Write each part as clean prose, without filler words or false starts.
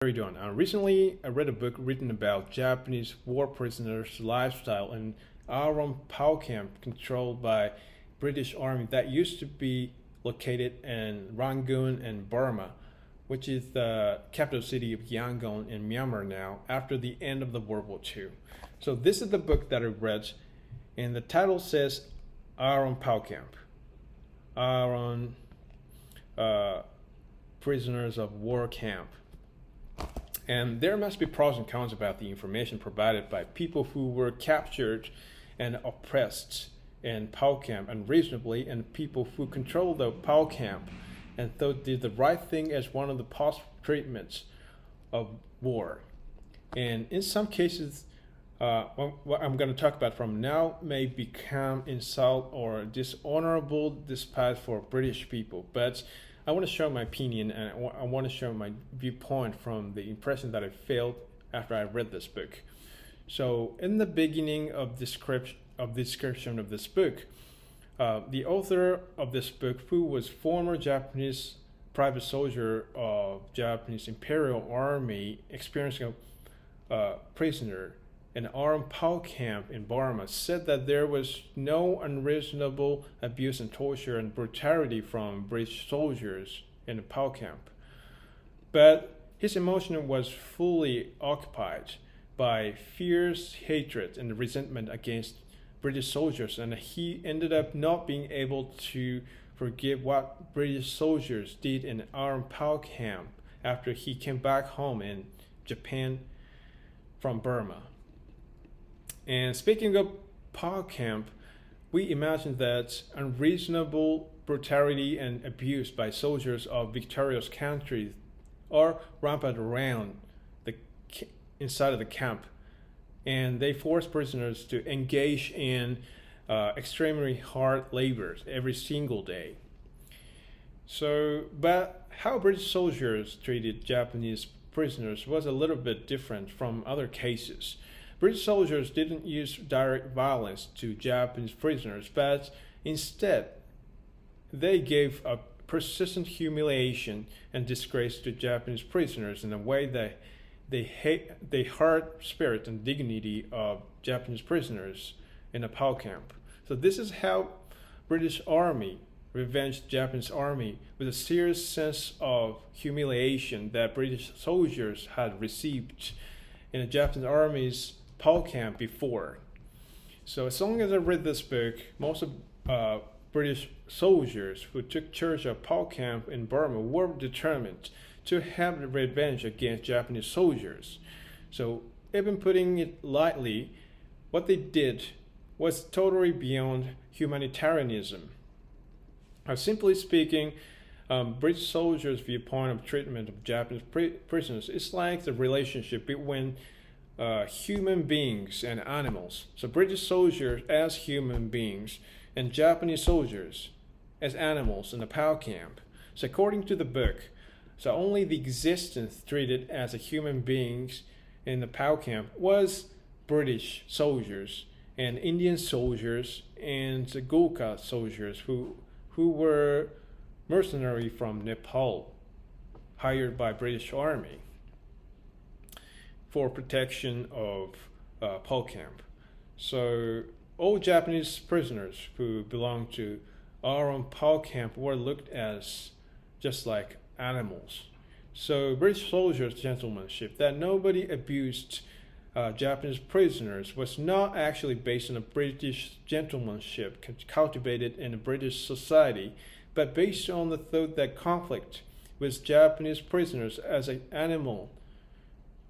How are you doing? Recently, I read a book written about Japanese war prisoners' lifestyle in Aaron POW Camp controlled by British Army that used to be located in Rangoon in Burma, which is the capital city of Yangon in Myanmar now after the end of the World War II. So this is the book that I read, and the title says Aaron POW Camp. Aaron Prisoners of War Camp. And there must be pros and cons about the information provided by people who were captured and oppressed in POW camp unreasonably, and people who controlled the POW camp and thought did the right thing as one of the past treatments of war. And in some cases, what I'm going to talk about from now may become insult or dishonorable despite for British people, but I want to show my opinion and I want to show my viewpoint from the impression that I felt after I read this book. So, in the beginning of description of this book, the author of this book, who was former Japanese private soldier of Japanese Imperial Army, experiencing a prisoner in Aaron POW camp in Burma, said that there was no unreasonable abuse and torture and brutality from British soldiers in the POW camp. But his emotion was fully occupied by fierce hatred and resentment against British soldiers, and he ended up not being able to forgive what British soldiers did in Aaron POW camp after he came back home in Japan from Burma. And speaking of POW camp, we imagine that unreasonable brutality and abuse by soldiers of victorious countries are rampant around inside of the camp, and they force prisoners to engage in extremely hard labors every single day. So, but how British soldiers treated Japanese prisoners was a little bit different from other cases. British soldiers didn't use direct violence to Japanese prisoners, but instead, they gave a persistent humiliation and disgrace to Japanese prisoners in a way that they hurt spirit and dignity of Japanese prisoners in a POW camp. So this is how British Army revenged Japanese Army with a serious sense of humiliation that British soldiers had received in the Japanese Army's POW camp before. So as long as I read this book, most of British soldiers who took charge of POW camp in Burma were determined to have revenge against Japanese soldiers. So even putting it lightly, what they did was totally beyond humanitarianism. Simply speaking, British soldiers' viewpoint of treatment of Japanese prisoners is like the relationship between human beings and animals. So British soldiers as human beings and Japanese soldiers as animals in the POW camp. So according to the book, so only the existence treated as a human beings in the POW camp was British soldiers and Indian soldiers and the Gurkha soldiers who were mercenary from Nepal, hired by British Army for protection of POW camp. So all Japanese prisoners who belonged to Aaron POW camp were looked as just like animals. So British soldiers' gentlemanship, that nobody abused Japanese prisoners, was not actually based on a British gentlemanship cultivated in a British society, but based on the thought that conflict with Japanese prisoners as an animal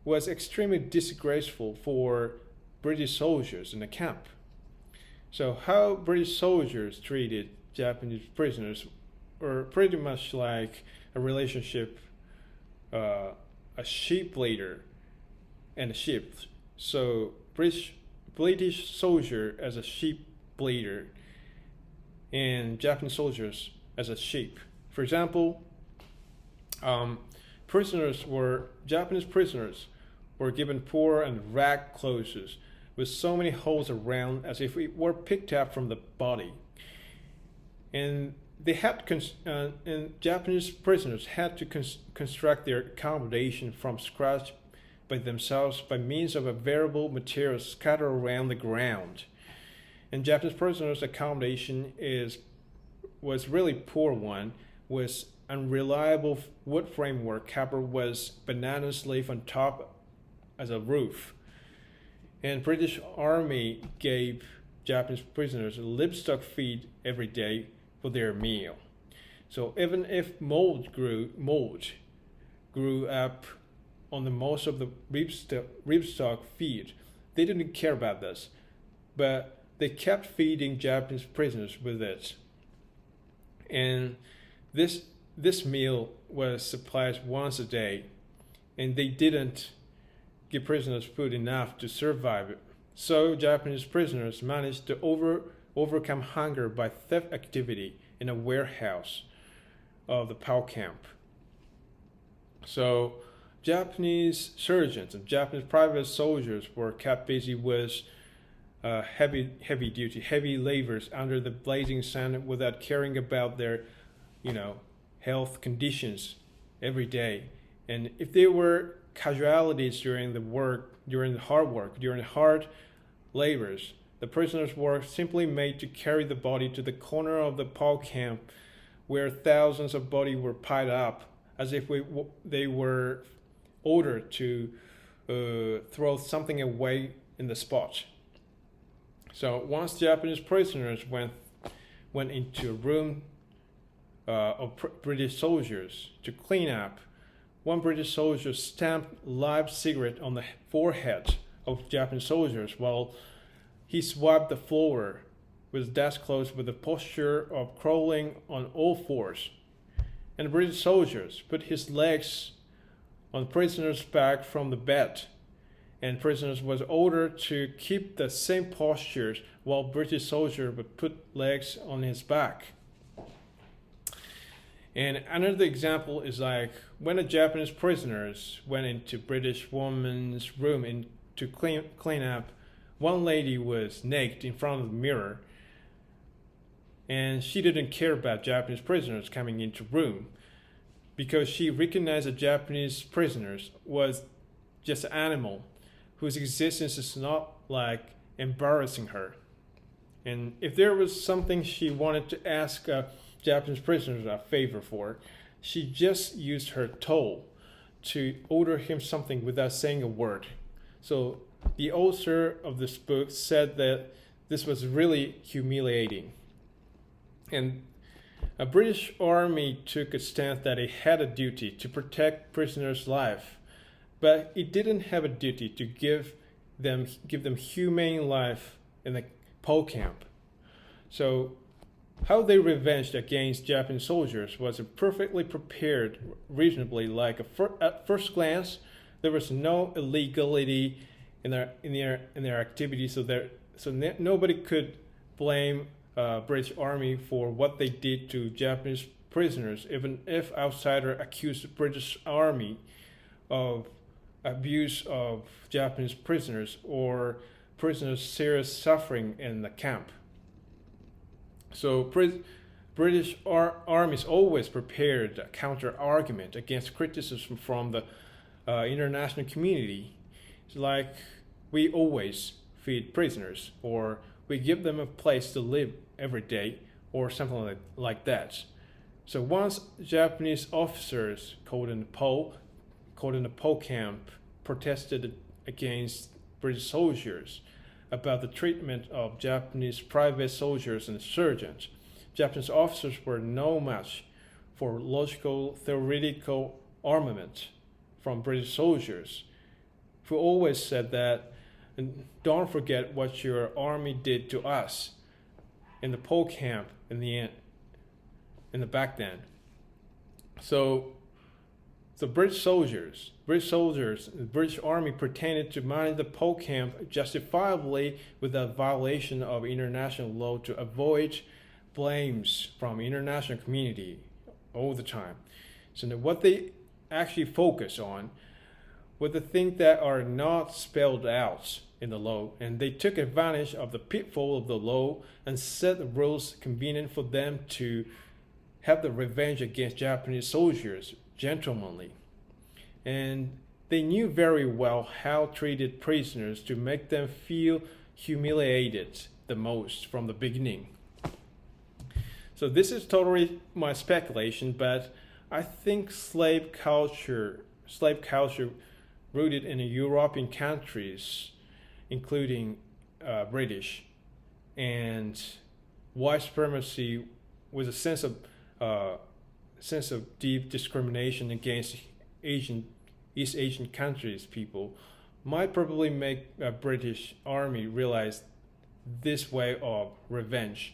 was extremely disgraceful for British soldiers in the camp. So how British soldiers treated Japanese prisoners were pretty much like a relationship, a sheep leader and a sheep. So British soldier as a sheep leader and Japanese soldiers as a sheep. For example, Japanese prisoners were given poor and ragged clothes with so many holes around as if it were picked up from the body. And and Japanese prisoners had to construct their accommodation from scratch by themselves by means of a variable material scattered around the ground. And Japanese prisoners' accommodation was really poor one, was unreliable wood framework covered with banana leaf on top as a roof. And British Army gave Japanese prisoners livestock feed every day for their meal. So even if mold grew up on the most of the livestock feed, they didn't care about this, but they kept feeding Japanese prisoners with it. And this meal was supplied once a day, and they didn't give prisoners food enough to survive it. So Japanese prisoners managed to overcome hunger by theft activity in a warehouse of the POW camp. So Japanese surgeons and Japanese private soldiers were kept busy with heavy labors under the blazing sun without caring about their, health conditions every day. And if there were casualties during the hard labors, the prisoners were simply made to carry the body to the corner of the POW camp, where thousands of bodies were piled up, as if they were ordered to throw something away in the spot. So once Japanese prisoners went into a room of British soldiers to clean up, one British soldier stamped a live cigarette on the forehead of Japanese soldiers while he swept the floor with desk clothes with the posture of crawling on all fours. And the British soldiers put his legs on the prisoner's back from the bed, and prisoners was ordered to keep the same postures while British soldier would put legs on his back. And another example is like when the Japanese prisoners went into British woman's room to clean up, one lady was naked in front of the mirror, and she didn't care about Japanese prisoners coming into room because she recognized that Japanese prisoners was just an animal whose existence is not like embarrassing her. And if there was something she wanted to ask Japanese prisoners a favor for, she just used her toe to order him something without saying a word. So the author of this book said that this was really humiliating. And a British army took a stance that it had a duty to protect prisoners' life, but it didn't have a duty to give them humane life in the POW camp. So how they revenged against Japanese soldiers was perfectly prepared, reasonably. Like at first glance, there was no illegality in their activities, so nobody could blame British Army for what they did to Japanese prisoners, even if outsider accused British Army of abuse of Japanese prisoners or prisoners' serious suffering in the camp. So British Army is always prepared a counter-argument against criticism from the international community. It's like we always feed prisoners, or we give them a place to live every day, or something like that. So once Japanese officers called in the POW camp protested against British soldiers about the treatment of Japanese private soldiers and surgeons, Japanese officers were no match for logical, theoretical armament from British soldiers, who always said that, and don't forget what your army did to us in the POW camp in the back then. So the British soldiers, the British Army pretended to manage the POW camp justifiably without violation of international law to avoid blames from international community all the time. So what they actually focus on were the things that are not spelled out in the law, and they took advantage of the pitfall of the law and set the rules convenient for them to have the revenge against Japanese soldiers gentlemanly. And they knew very well how to treat prisoners to make them feel humiliated the most from the beginning. So this is totally my speculation, but I think slave culture rooted in European countries, including British, and white supremacy with a sense of deep discrimination against East Asian countries people might probably make a British army realize this way of revenge.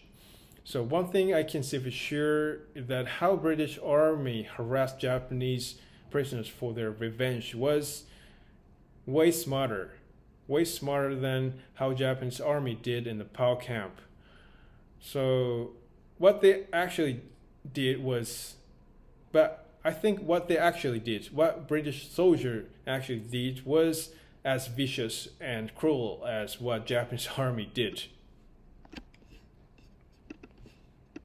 So one thing I can say for sure is that how British army harassed Japanese prisoners for their revenge was way smarter than how Japanese army did in the POW camp. So what they actually did was, what British soldier actually did was as vicious and cruel as what Japanese army did.